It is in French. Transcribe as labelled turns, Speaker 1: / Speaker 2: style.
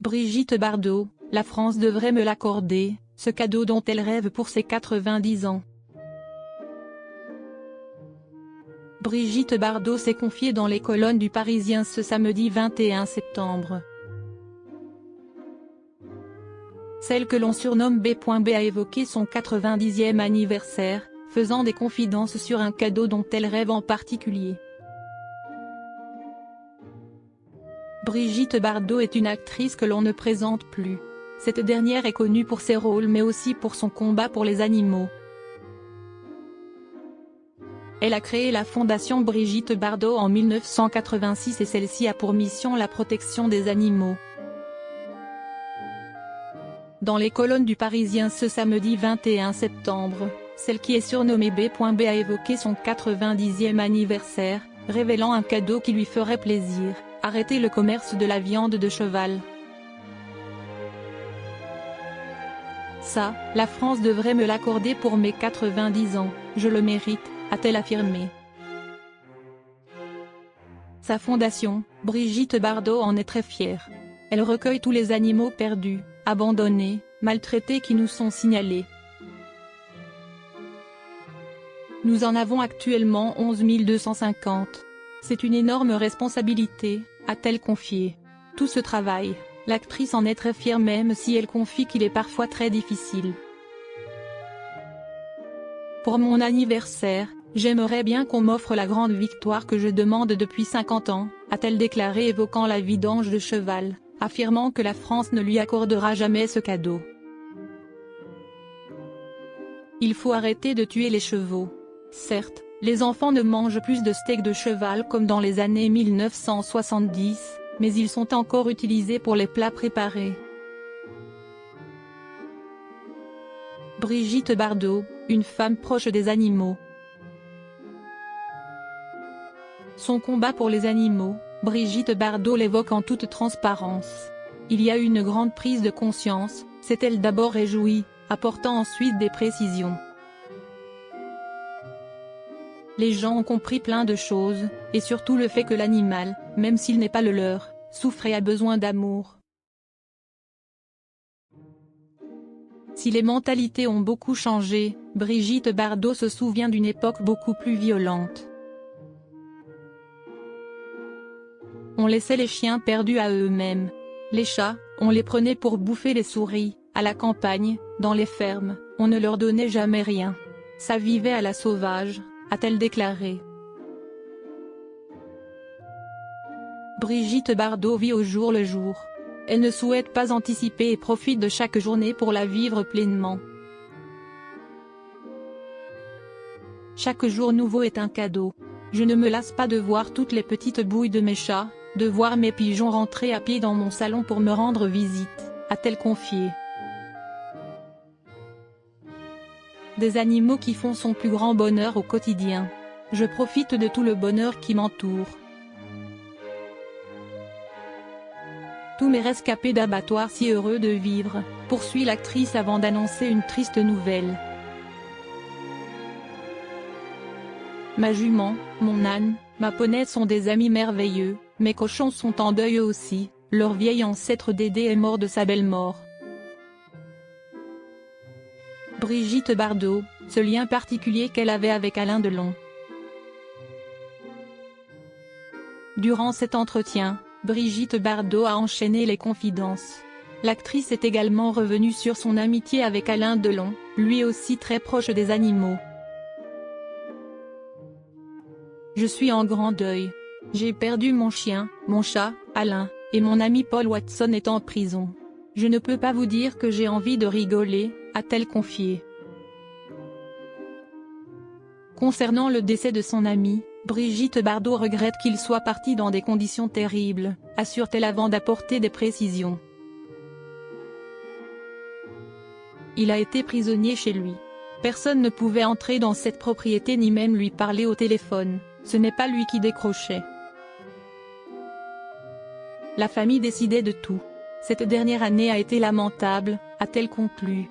Speaker 1: Brigitte Bardot, la France devrait me l'accorder, ce cadeau dont elle rêve pour ses 90 ans. Brigitte Bardot s'est confiée dans les colonnes du Parisien ce samedi 21 septembre. Celle que l'on surnomme B.B a évoqué son 90e anniversaire, faisant des confidences sur un cadeau dont elle rêve en particulier. Brigitte Bardot est une actrice que l'on ne présente plus. Cette dernière est connue pour ses rôles mais aussi pour son combat pour les animaux. Elle a créé la fondation Brigitte Bardot en 1986 et celle-ci a pour mission la protection des animaux. Dans les colonnes du Parisien ce samedi 21 septembre, celle qui est surnommée B.B a évoqué son 90e anniversaire, révélant un cadeau qui lui ferait plaisir: arrêter le commerce de la viande de cheval. Ça, la France devrait me l'accorder pour mes 90 ans, je le mérite, a-t-elle affirmé. Sa fondation, Brigitte Bardot, en est très fière. Elle recueille tous les animaux perdus, abandonnés, maltraités qui nous sont signalés. Nous en avons actuellement 11 250. C'est une énorme responsabilité, a-t-elle confié. Tout ce travail, l'actrice en est très fière même si elle confie qu'il est parfois très difficile. Pour mon anniversaire, j'aimerais bien qu'on m'offre la grande victoire que je demande depuis 50 ans, a-t-elle déclaré évoquant la vidange de cheval, affirmant que la France ne lui accordera jamais ce cadeau. Il faut arrêter de tuer les chevaux. Certes, les enfants ne mangent plus de steak de cheval comme dans les années 1970, mais ils sont encore utilisés pour les plats préparés. Brigitte Bardot, une femme proche des animaux. Son combat pour les animaux, Brigitte Bardot l'évoque en toute transparence. Il y a eu une grande prise de conscience, s'est-elle d'abord réjouie, apportant ensuite des précisions. Les gens ont compris plein de choses, et surtout le fait que l'animal, même s'il n'est pas le leur, souffre et a besoin d'amour. Si les mentalités ont beaucoup changé, Brigitte Bardot se souvient d'une époque beaucoup plus violente. On laissait les chiens perdus à eux-mêmes. Les chats, on les prenait pour bouffer les souris. À la campagne, dans les fermes, on ne leur donnait jamais rien. Ça vivait à la sauvage, a-t-elle déclaré. Brigitte Bardot vit au jour le jour. Elle ne souhaite pas anticiper et profite de chaque journée pour la vivre pleinement. Chaque jour nouveau est un cadeau. Je ne me lasse pas de voir toutes les petites bouilles de mes chats, de voir mes pigeons rentrer à pied dans mon salon pour me rendre visite, a-t-elle confié. Des animaux qui font son plus grand bonheur au quotidien. Je profite de tout le bonheur qui m'entoure. Tous mes rescapés d'abattoirs si heureux de vivre, poursuit l'actrice avant d'annoncer une triste nouvelle. Ma jument, mon âne, ma poney sont des amis merveilleux, mes cochons sont en deuil eux aussi, leur vieil ancêtre Dédé est mort de sa belle mort. Brigitte Bardot, ce lien particulier qu'elle avait avec Alain Delon. Durant cet entretien, Brigitte Bardot a enchaîné les confidences. L'actrice est également revenue sur son amitié avec Alain Delon, lui aussi très proche des animaux. Je suis en grand deuil. J'ai perdu mon chien, mon chat, Alain, et mon ami Paul Watson est en prison. Je ne peux pas vous dire que j'ai envie de rigoler, a-t-elle confié. Concernant le décès de son ami, Brigitte Bardot regrette qu'il soit parti dans des conditions terribles, assure-t-elle avant d'apporter des précisions. Il a été prisonnier chez lui. Personne ne pouvait entrer dans cette propriété ni même lui parler au téléphone, ce n'est pas lui qui décrochait. La famille décidait de tout. Cette dernière année a été lamentable, a-t-elle conclu.